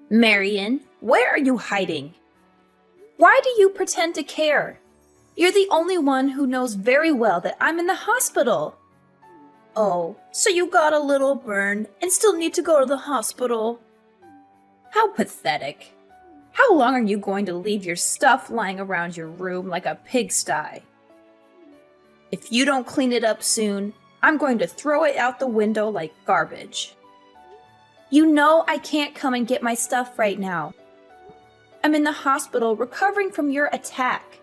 Marion, where are you hiding? Why do you pretend to care? You're the only one who knows very well that I'm in the hospital. Oh, so you got a little burn and still need to go to the hospital? How pathetic. How long are you going to leave your stuff lying around your room like a pigsty? If you don't clean it up soon, I'm going to throw it out the window like garbage. You know I can't come and get my stuff right now. I'm in the hospital recovering from your attack.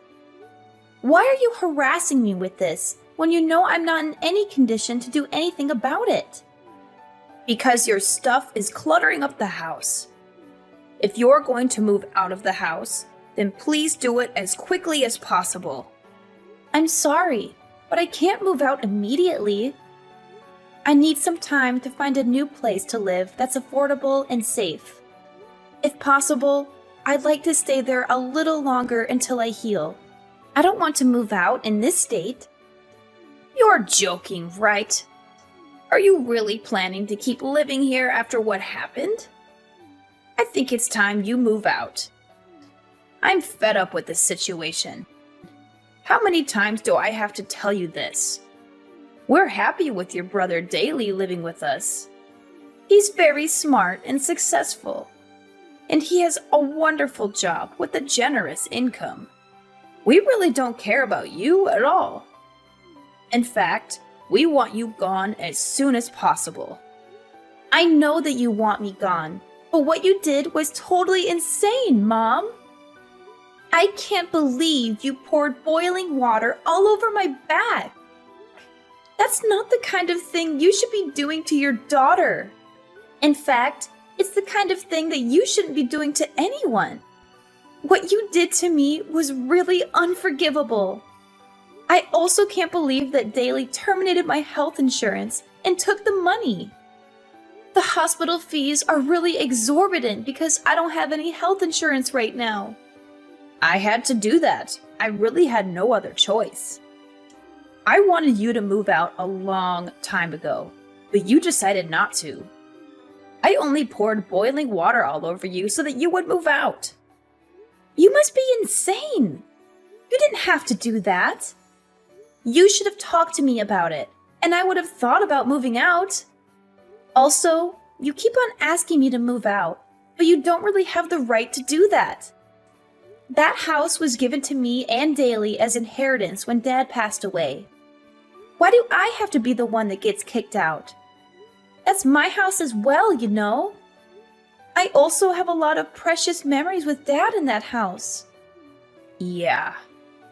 Why are you harassing me with this when you know I'm not in any condition to do anything about it? Because your stuff is cluttering up the house. If you're going to move out of the house, then please do it as quickly as possible. I'm sorry, but I can't move out immediately. I need some time to find a new place to live that's affordable and safe. If possible, I'd like to stay there a little longer until I heal. I don't want to move out in this state. You're joking, right? Are you really planning to keep living here after what happened? I think it's time you move out. I'm fed up with this situation. How many times do I have to tell you this? We're happy with your brother Daly living with us. He's very smart and successful, and he has a wonderful job with a generous income. We really don't care about you at all. In fact, we want you gone as soon as possible. I know that you want me gone, but what you did was totally insane, Mom. I can't believe you poured boiling water all over my back. That's not the kind of thing you should be doing to your daughter. In fact, it's the kind of thing that you shouldn't be doing to anyone. What you did to me was really unforgivable. I also can't believe that Daly terminated my health insurance and took the money. The hospital fees are really exorbitant because I don't have any health insurance right now. I had to do that. I really had no other choice. I wanted you to move out a long time ago, but you decided not to. I only poured boiling water all over you so that you would move out. You must be insane. You didn't have to do that. You should have talked to me about it, and I would have thought about moving out. Also, you keep on asking me to move out, but you don't really have the right to do that. That house was given to me and Daly as inheritance when Dad passed away. Why do I have to be the one that gets kicked out? That's my house as well, you know. I also have a lot of precious memories with Dad in that house. Yeah,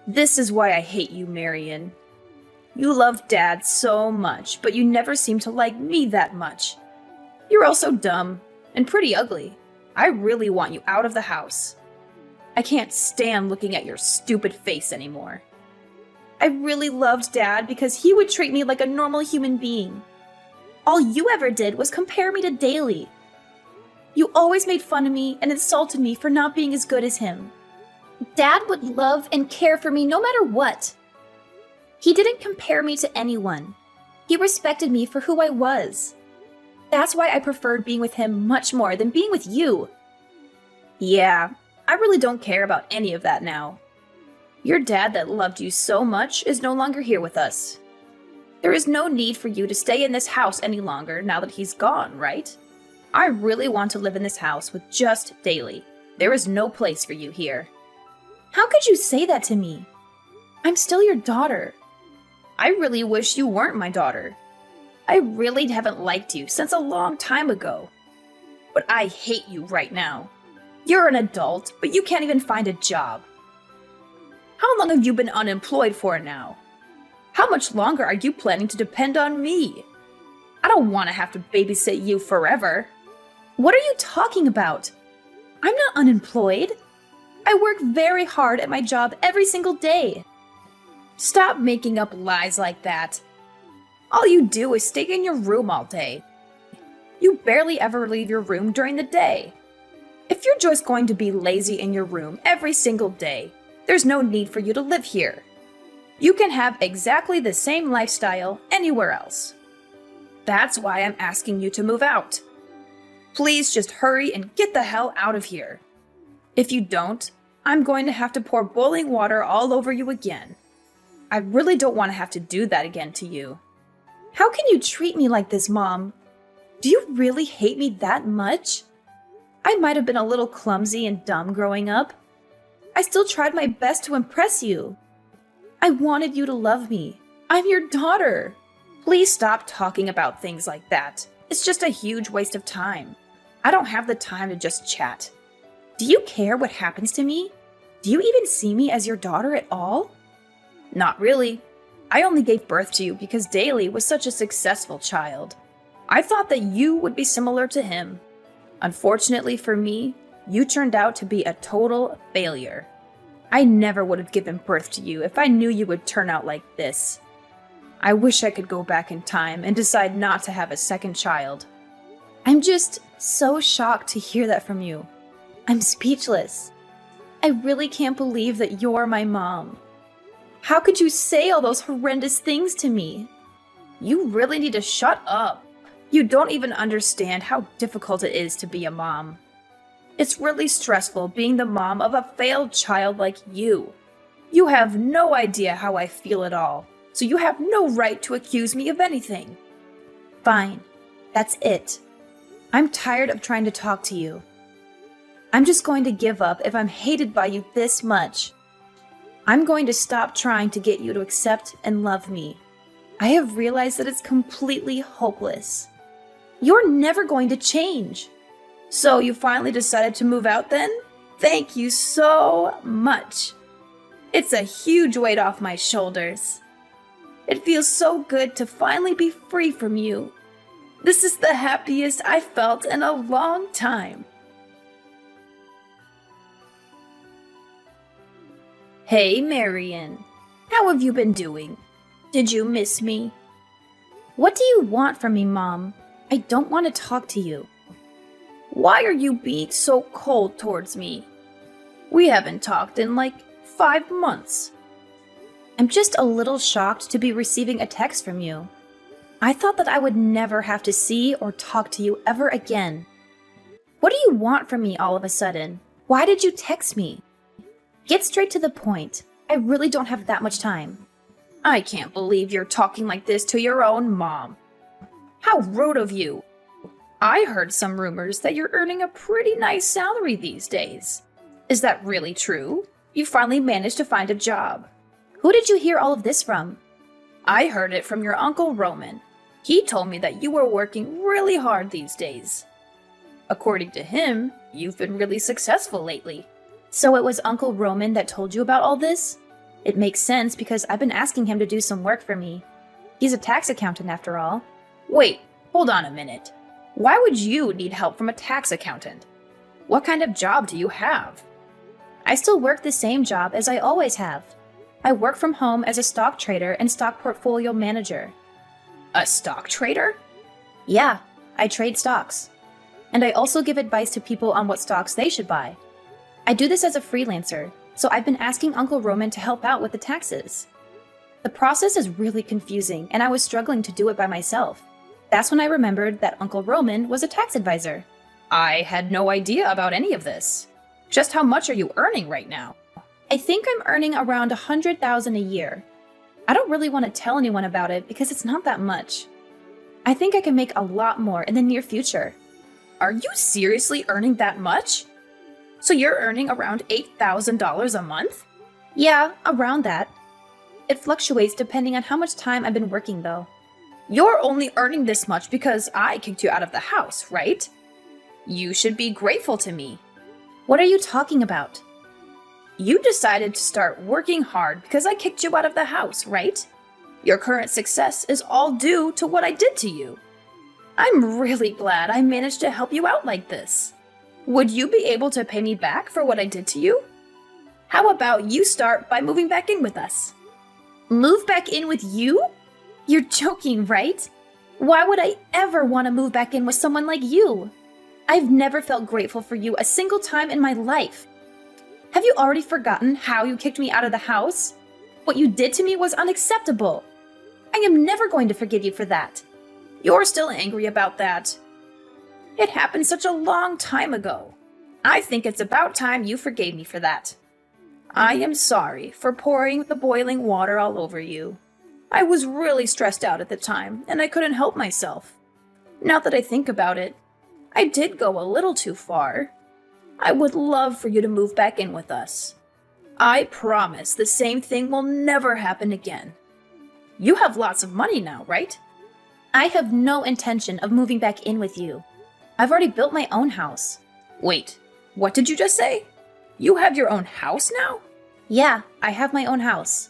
this is why I hate you, Marion. You love Dad so much, but you never seem to like me that much. You're also dumb and pretty ugly. I really want you out of the house. I can't stand looking at your stupid face anymore. I really loved Dad because he would treat me like a normal human being. All you ever did was compare me to Daly. You always made fun of me and insulted me for not being as good as him. Dad would love and care for me no matter what. He didn't compare me to anyone. He respected me for who I was. That's why I preferred being with him much more than being with you. Yeah, I really don't care about any of that now. Your dad that loved you so much is no longer here with us. There is no need for you to stay in this house any longer now that he's gone, right? I really want to live in this house with just Daly. There is no place for you here. How could you say that to me? I'm still your daughter. I really wish you weren't my daughter. I really haven't liked you since a long time ago. But I hate you right now. You're an adult, but you can't even find a job. How long have you been unemployed for now? How much longer are you planning to depend on me? I don't want to have to babysit you forever. What are you talking about? I'm not unemployed. I work very hard at my job every single day. Stop making up lies like that. All you do is stay in your room all day. You barely ever leave your room during the day. If you're just going to be lazy in your room every single day, there's no need for you to live here. You can have exactly the same lifestyle anywhere else. That's why I'm asking you to move out. Please just hurry and get the hell out of here. If you don't, I'm going to have to pour boiling water all over you again. I really don't want to have to do that again to you. How can you treat me like this, Mom? Do you really hate me that much? I might have been a little clumsy and dumb growing up. I still tried my best to impress you. I wanted you to love me. I'm your daughter. Please stop talking about things like that. It's just a huge waste of time. I don't have the time to just chat. Do you care what happens to me? Do you even see me as your daughter at all? Not really. I only gave birth to you because Daly was such a successful child. I thought that you would be similar to him. Unfortunately for me, you turned out to be a total failure. I never would have given birth to you if I knew you would turn out like this. I wish I could go back in time and decide not to have a second child. I'm just so shocked to hear that from you. I'm speechless. I really can't believe that you're my mom. How could you say all those horrendous things to me? You really need to shut up. You don't even understand how difficult it is to be a mom. It's really stressful being the mom of a failed child like you. You have no idea how I feel at all, so you have no right to accuse me of anything. Fine, that's it. I'm tired of trying to talk to you. I'm just going to give up if I'm hated by you this much. I'm going to stop trying to get you to accept and love me. I have realized that it's completely hopeless. You're never going to change. So you finally decided to move out then? Thank you so much. It's a huge weight off my shoulders. It feels so good to finally be free from you. This is the happiest I've felt in a long time. Hey, Marion. How have you been doing? Did you miss me? What do you want from me, Mom? I don't want to talk to you. Why are you being so cold towards me? We haven't talked in like 5 months. I'm just a little shocked to be receiving a text from you. I thought that I would never have to see or talk to you ever again. What do you want from me all of a sudden? Why did you text me? Get straight to the point. I really don't have that much time. I can't believe you're talking like this to your own mom. How rude of you. I heard some rumors that you're earning a pretty nice salary these days. Is that really true? You finally managed to find a job. Who did you hear all of this from? I heard it from your Uncle Roman. He told me that you were working really hard these days. According to him, you've been really successful lately. So it was Uncle Roman that told you about all this? It makes sense because I've been asking him to do some work for me. He's a tax accountant after all. Wait, hold on a minute. Why would you need help from a tax accountant? What kind of job do you have? I still work the same job as I always have. I work from home as a stock trader and stock portfolio manager. A stock trader? Yeah, I trade stocks. And I also give advice to people on what stocks they should buy. I do this as a freelancer, so I've been asking Uncle Roman to help out with the taxes. The process is really confusing, and I was struggling to do it by myself. That's when I remembered that Uncle Roman was a tax advisor. I had no idea about any of this. Just how much are you earning right now? I think I'm earning around $100,000 a year. I don't really want to tell anyone about it because it's not that much. I think I can make a lot more in the near future. Are you seriously earning that much? So you're earning around $8,000 a month? Yeah, around that. It fluctuates depending on how much time I've been working though. You're only earning this much because I kicked you out of the house, right? You should be grateful to me. What are you talking about? You decided to start working hard because I kicked you out of the house, right? Your current success is all due to what I did to you. I'm really glad I managed to help you out like this. Would you be able to pay me back for what I did to you? How about you start by moving back in with us? Move back in with you? You're joking, right? Why would I ever want to move back in with someone like you? I've never felt grateful for you a single time in my life. Have you already forgotten how you kicked me out of the house? What you did to me was unacceptable. I am never going to forgive you for that. You're still angry about that. It happened such a long time ago. I think it's about time you forgave me for that. I am sorry for pouring the boiling water all over you. I was really stressed out at the time, and I couldn't help myself. Now that I think about it, I did go a little too far. I would love for you to move back in with us. I promise the same thing will never happen again. You have lots of money now, right? I have no intention of moving back in with you. I've already built my own house. Wait, what did you just say? You have your own house now? Yeah, I have my own house.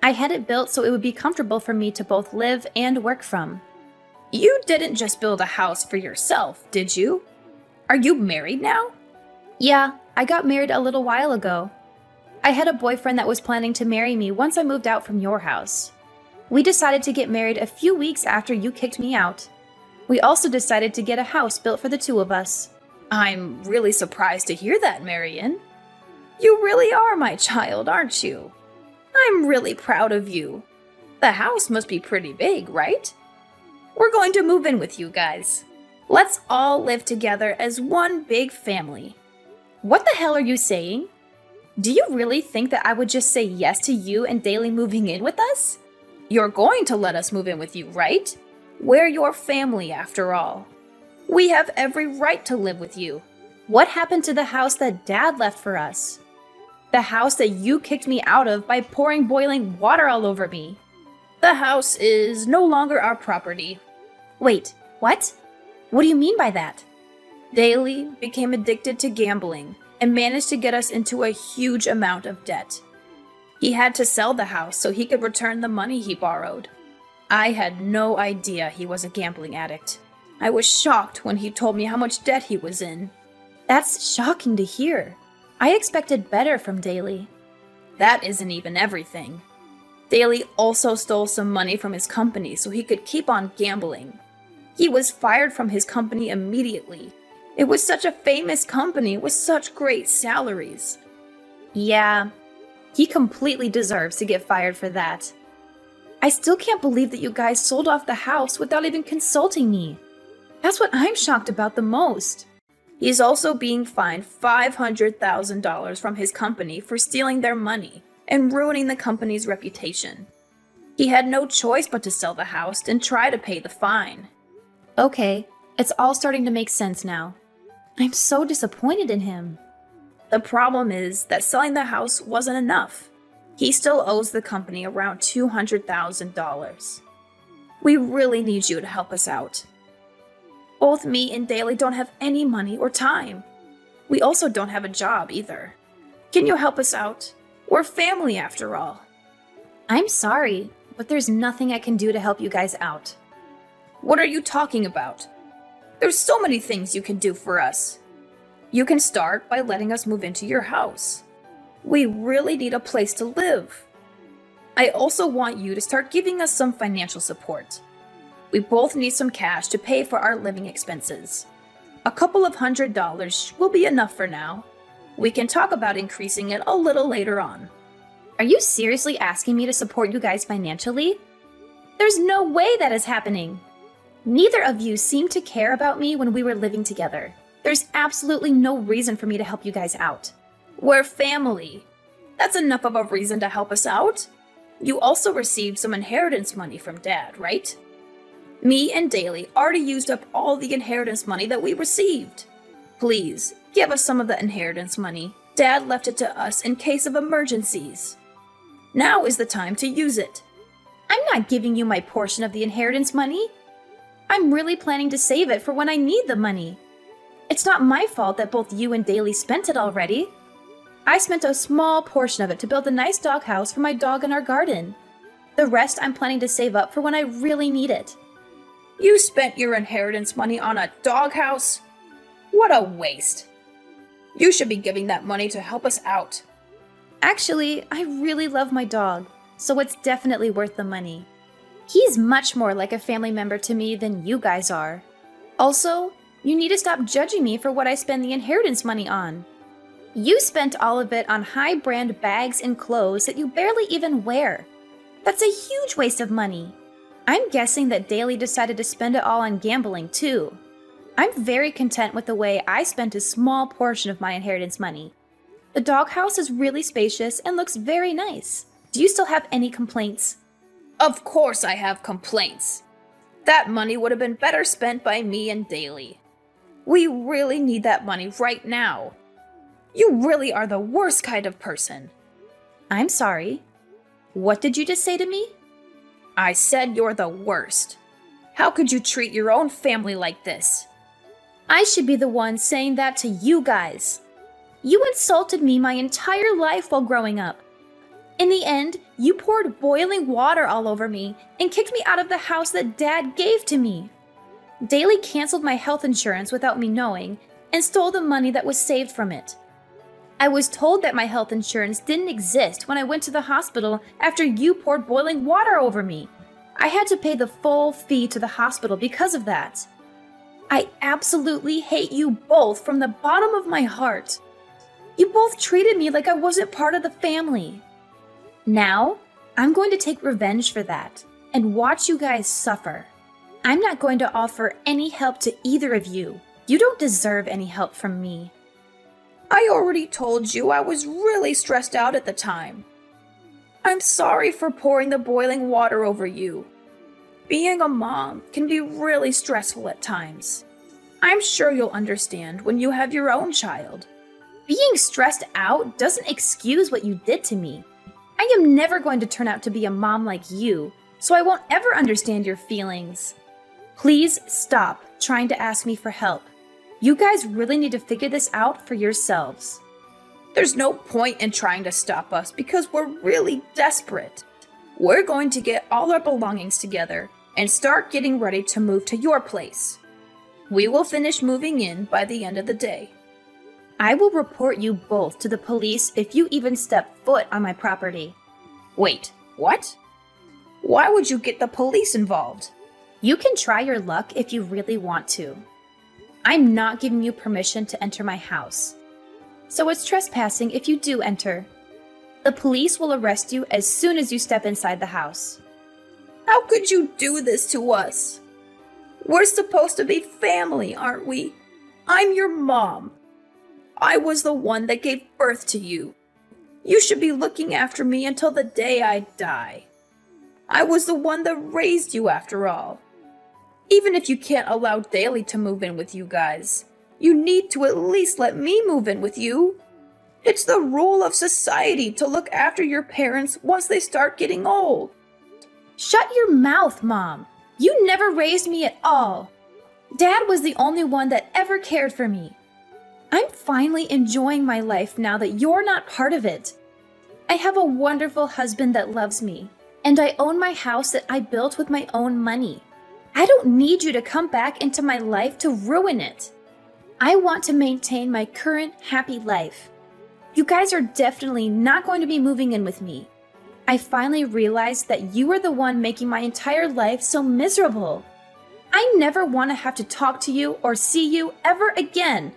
I had it built so it would be comfortable for me to both live and work from. You didn't just build a house for yourself, did you? Are you married now? Yeah, I got married a little while ago. I had a boyfriend that was planning to marry me once I moved out from your house. We decided to get married a few weeks after you kicked me out. We also decided to get a house built for the two of us. I'm really surprised to hear that, Marion. You really are my child, aren't you? I'm really proud of you. The house must be pretty big, right? We're going to move in with you guys. Let's all live together as one big family. What the hell are you saying? Do you really think that I would just say yes to you and Daly moving in with us? You're going to let us move in with you, right? We're your family, after all. We have every right to live with you. What happened to the house that Dad left for us? The house that you kicked me out of by pouring boiling water all over me. The house is no longer our property. Wait, what? What do you mean by that? Daly became addicted to gambling and managed to get us into a huge amount of debt. He had to sell the house so he could return the money he borrowed. I had no idea he was a gambling addict. I was shocked when he told me how much debt he was in. That's shocking to hear. I expected better from Daly. That isn't even everything. Daly also stole some money from his company so he could keep on gambling. He was fired from his company immediately. It was such a famous company with such great salaries. Yeah, he completely deserves to get fired for that. I still can't believe that you guys sold off the house without even consulting me. That's what I'm shocked about the most. He's also being fined $500,000 from his company for stealing their money and ruining the company's reputation. He had no choice but to sell the house and try to pay the fine. Okay, it's all starting to make sense now. I'm so disappointed in him. The problem is that selling the house wasn't enough. He still owes the company around $200,000. We really need you to help us out. Both me and Daly don't have any money or time. We also don't have a job either. Can you help us out? We're family after all. I'm sorry, but there's nothing I can do to help you guys out. What are you talking about? There's so many things you can do for us. You can start by letting us move into your house. We really need a place to live. I also want you to start giving us some financial support. We both need some cash to pay for our living expenses. A couple of $100 will be enough for now. We can talk about increasing it a little later on. Are you seriously asking me to support you guys financially? There's no way that is happening. Neither of you seemed to care about me when we were living together. There's absolutely no reason for me to help you guys out. We're family. That's enough of a reason to help us out. You also received some inheritance money from Dad, right? Me and Daly already used up all the inheritance money that we received. Please, give us some of the inheritance money. Dad left it to us in case of emergencies. Now is the time to use it. I'm not giving you my portion of the inheritance money. I'm really planning to save it for when I need the money. It's not my fault that both you and Daly spent it already. I spent a small portion of it to build a nice doghouse for my dog in our garden. The rest I'm planning to save up for when I really need it. You spent your inheritance money on a doghouse? What a waste. You should be giving that money to help us out. Actually, I really love my dog, so it's definitely worth the money. He's much more like a family member to me than you guys are. Also, you need to stop judging me for what I spend the inheritance money on. You spent all of it on high-brand bags and clothes that you barely even wear. That's a huge waste of money. I'm guessing that Daly decided to spend it all on gambling, too. I'm very content with the way I spent a small portion of my inheritance money. The doghouse is really spacious and looks very nice. Do you still have any complaints? Of course I have complaints. That money would have been better spent by me and Daly. We really need that money right now. You really are the worst kind of person. I'm sorry. What did you just say to me? I said you're the worst. How could you treat your own family like this? I should be the one saying that to you guys. You insulted me my entire life while growing up. In the end, you poured boiling water all over me and kicked me out of the house that Dad gave to me. Daly canceled my health insurance without me knowing and stole the money that was saved from it. I was told that my health insurance didn't exist when I went to the hospital after you poured boiling water over me. I had to pay the full fee to the hospital because of that. I absolutely hate you both from the bottom of my heart. You both treated me like I wasn't part of the family. Now, I'm going to take revenge for that and watch you guys suffer. I'm not going to offer any help to either of you. You don't deserve any help from me. I already told you I was really stressed out at the time. I'm sorry for pouring the boiling water over you. Being a mom can be really stressful at times. I'm sure you'll understand when you have your own child. Being stressed out doesn't excuse what you did to me. I am never going to turn out to be a mom like you, so I won't ever understand your feelings. Please stop trying to ask me for help. You guys really need to figure this out for yourselves. There's no point in trying to stop us because we're really desperate. We're going to get all our belongings together and start getting ready to move to your place. We will finish moving in by the end of the day. I will report you both to the police if you even step foot on my property. Wait, what? Why would you get the police involved? You can try your luck if you really want to. I'm not giving you permission to enter my house. So it's trespassing if you do enter. The police will arrest you as soon as you step inside the house. How could you do this to us? We're supposed to be family, aren't we? I'm your mom. I was the one that gave birth to you. You should be looking after me until the day I die. I was the one that raised you after all. Even if you can't allow Daly to move in with you guys, you need to at least let me move in with you. It's the rule of society to look after your parents once they start getting old. Shut your mouth, Mom. You never raised me at all. Dad was the only one that ever cared for me. I'm finally enjoying my life now that you're not part of it. I have a wonderful husband that loves me, and I own my house that I built with my own money. I don't need you to come back into my life to ruin it. I want to maintain my current happy life. You guys are definitely not going to be moving in with me. I finally realized that you are the one making my entire life so miserable. I never want to have to talk to you or see you ever again.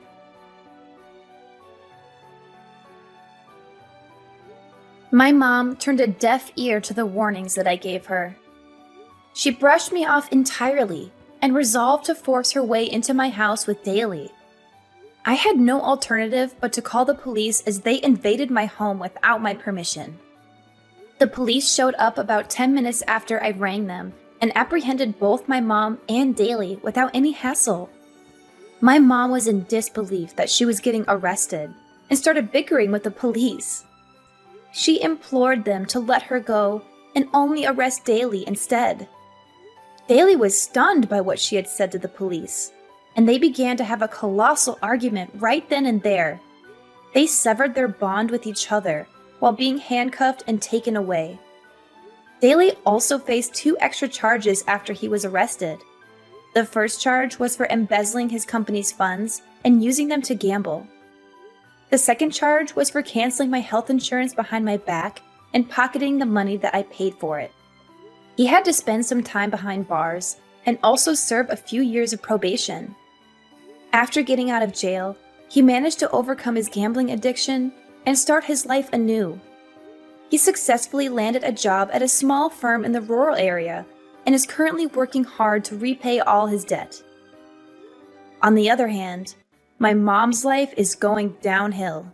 My mom turned a deaf ear to the warnings that I gave her. She brushed me off entirely and resolved to force her way into my house with Daly. I had no alternative but to call the police as they invaded my home without my permission. The police showed up about 10 minutes after I rang them and apprehended both my mom and Daly without any hassle. My mom was in disbelief that she was getting arrested and started bickering with the police. She implored them to let her go and only arrest Daly instead. Daly was stunned by what she had said to the police, and they began to have a colossal argument right then and there. They severed their bond with each other while being handcuffed and taken away. Daly also faced 2 extra charges after he was arrested. The first charge was for embezzling his company's funds and using them to gamble. The second charge was for canceling my health insurance behind my back and pocketing the money that I paid for it. He had to spend some time behind bars and also serve a few years of probation. After getting out of jail, he managed to overcome his gambling addiction and start his life anew. He successfully landed a job at a small firm in the rural area and is currently working hard to repay all his debt. On the other hand, my mom's life is going downhill.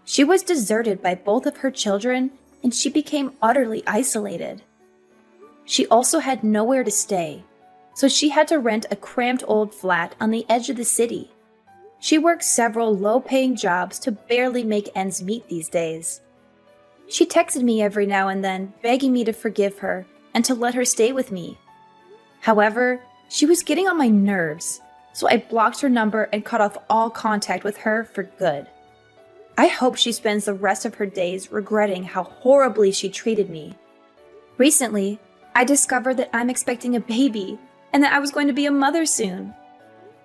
She was deserted by both of her children, and she became utterly isolated. She also had nowhere to stay, so she had to rent a cramped old flat on the edge of the city. She works several low-paying jobs to barely make ends meet these days. She texted me every now and then, begging me to forgive her and to let her stay with me. However, she was getting on my nerves, so I blocked her number and cut off all contact with her for good. I hope she spends the rest of her days regretting how horribly she treated me. Recently, I discovered that I'm expecting a baby and that I was going to be a mother soon.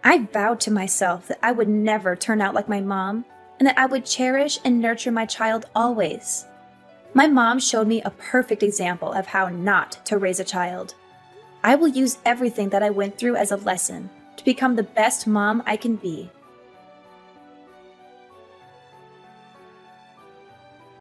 I vowed to myself that I would never turn out like my mom and that I would cherish and nurture my child always. My mom showed me a perfect example of how not to raise a child. I will use everything that I went through as a lesson to become the best mom I can be.